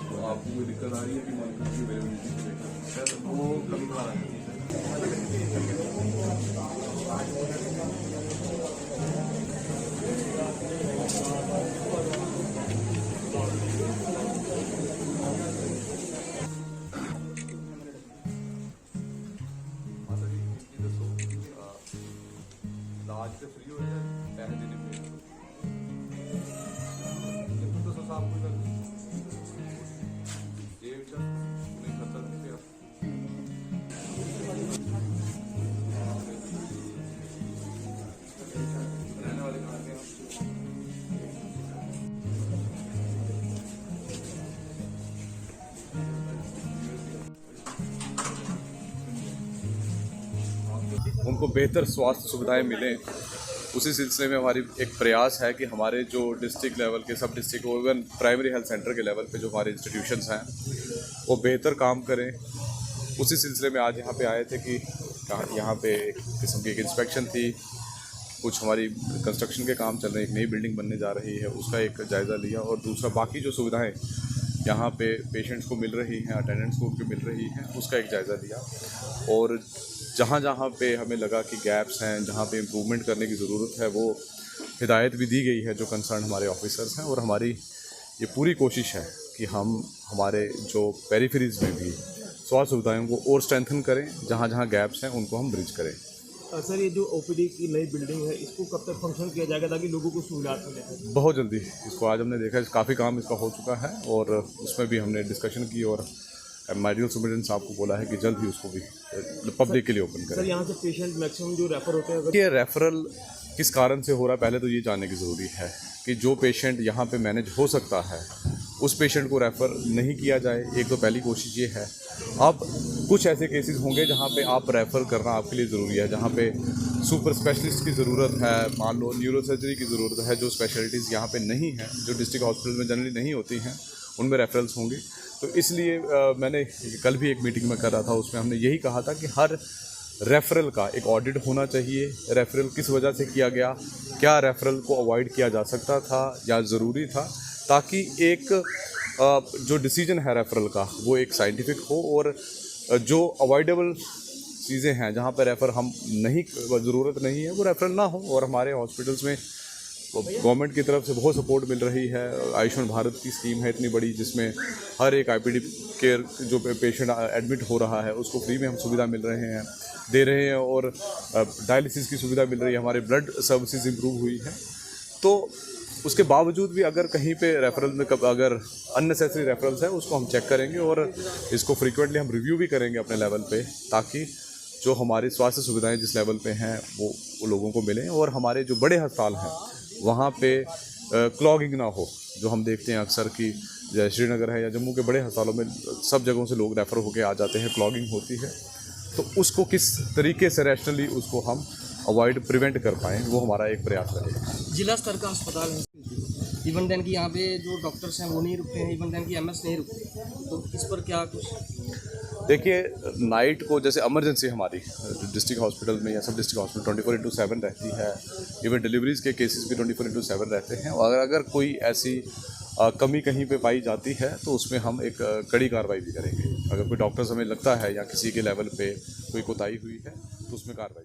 तो आपको कोई दिक्कत आ रही है कि मॉनिटर की अवेलेबिलिटी को लेकर? सर वो कभी कभार आती है आज से फ्री हो जाए पैसे देने पे तो सब आपको ये विचार नहीं खर्चा देते आप रहने वाले कहाँ के आप? उनको बेहतर स्वास्थ्य सुविधाएं मिलें, उसी सिलसिले में हमारी एक प्रयास है कि हमारे जो डिस्ट्रिक्ट लेवल के, सब district even primary health centre के लेवल पे जो हमारे इंस्टीट्यूशंस हैं वो बेहतर काम करें। उसी सिलसिले में आज यहाँ पे आए थे कि यहाँ पे एक किस्म की एक इंस्पेक्शन थी, कुछ हमारी कंस्ट्रक्शन के काम चल रहे हैं, एक नई बिल्डिंग बनने जा रही है, उसका एक जायज़ा लिया और दूसरा बाकी जो सुविधाएँ यहाँ पे पेशेंट्स को मिल रही हैं, अटेंडेंट्स को उनको मिल रही हैं, उसका एक जायज़ा लिया। और जहाँ जहाँ पे हमें लगा कि गैप्स हैं, जहाँ पे इम्प्रूवमेंट करने की ज़रूरत है, वो हिदायत भी दी गई है जो कंसर्न हमारे ऑफिसर्स हैं। और हमारी ये पूरी कोशिश है कि हम हमारे जो पेरिफेरीज़ में भी स्वास्थ्य सुविधाओं को और स्ट्रेंथन करें, जहाँ जहाँ गैप्स हैं उनको हम ब्रिज करें। सर ये जो ओपीडी की नई बिल्डिंग है, इसको कब तक फंक्शन किया जाएगा ताकि लोगों को सहूलियत मिले? बहुत जल्दी इसको, आज हमने देखा काफ़ी काम इसका हो चुका है और उसमें भी हमने डिस्कशन की और मेडिकल सुपरिटेंडेंट साहब को बोला है कि जल्द ही उसको भी पब्लिक के लिए ओपन करें। सर यहाँ से पेशेंट मैक्सिमम जो रेफर होते हैं, ये रेफरल किस कारण से हो रहा है, पहले तो ये जानने की ज़रूरी है कि जो पेशेंट यहाँ पे मैनेज हो सकता है उस पेशेंट को रेफ़र नहीं किया जाए। एक तो पहली कोशिश ये है। अब कुछ ऐसे केसेस होंगे जहाँ पे आप रेफ़र करना आपके लिए ज़रूरी है, जहाँ पे सुपर स्पेशलिस्ट की ज़रूरत है, मान लो न्यूरो सर्जरी की ज़रूरत है, जो स्पेशलिटीज़ यहाँ पे नहीं हैं, जो डिस्ट्रिक्ट हॉस्पिटल में जनरली नहीं होती हैं, उनमें रेफरल्स होंगे। तो इसलिए मैंने कल भी एक मीटिंग में कर रहा था, उसमें हमने यही कहा था कि हर रेफरल का एक ऑडिट होना चाहिए। रेफरल किस वजह से किया गया, क्या रेफरल को अवॉइड किया जा सकता था या ज़रूरी था, ताकि एक जो डिसीजन है रेफरल का वो एक साइंटिफिक हो और जो अवॉइडेबल चीज़ें हैं जहाँ पर रेफ़र हम नहीं, ज़रूरत नहीं है, वो रेफरल ना हो। और हमारे हॉस्पिटल्स में गवर्नमेंट की तरफ से बहुत सपोर्ट मिल रही है। आयुष्मान भारत की स्कीम है इतनी बड़ी, जिसमें हर एक आईपीडी केयर जो पेशेंट एडमिट हो रहा है उसको फ्री में हम सुविधा मिल रहे हैं, दे रहे हैं। और डायलिसिस की सुविधा मिल रही है, हमारे ब्लड सर्विसेज इम्प्रूव हुई है। तो उसके बावजूद भी अगर कहीं पे रेफरल में अगर अननेसेसरी रेफरल्स है उसको हम चेक करेंगे और इसको फ्रीक्वेंटली हम रिव्यू भी करेंगे अपने लेवल पे, ताकि जो हमारी स्वास्थ्य सुविधाएं जिस लेवल पे हैं वो लोगों को मिलें और हमारे जो बड़े अस्पताल हैं वहाँ पे क्लॉगिंग ना हो। जो हम देखते हैं अक्सर कि जैसे श्रीनगर है या जम्मू के बड़े अस्पतालों में सब जगहों से लोग रेफ़र होकर आ जाते हैं, क्लॉगिंग होती है। तो उसको किस तरीके से रैशनली उसको हम अवॉइड प्रिवेंट कर पाएँ, वो हमारा एक प्रयास रहेगा। जिला स्तर का अस्पताल है, इवन देन की यहाँ पे जो डॉक्टर्स हैं वो नहीं रुकते हैं, इवन देन की एमएस नहीं रुकते, तो इस पर क्या कुछ? देखिए, नाइट को जैसे इमरजेंसी हमारी डिस्ट्रिक्ट हॉस्पिटल में या सब डिस्ट्रिक्ट हॉस्पिटल 24/7 रहती है, इवन डिलीवरीज़ के केसेस भी 24/7 रहते हैं। और अगर कोई ऐसी कमी कहीं पे पाई जाती है तो उसमें हम एक कड़ी कार्रवाई भी करेंगे। अगर कोई डॉक्टर्स हमें लगता है या किसी के लेवल पे कोई कोताही हुई है तो उसमें कार्रवाई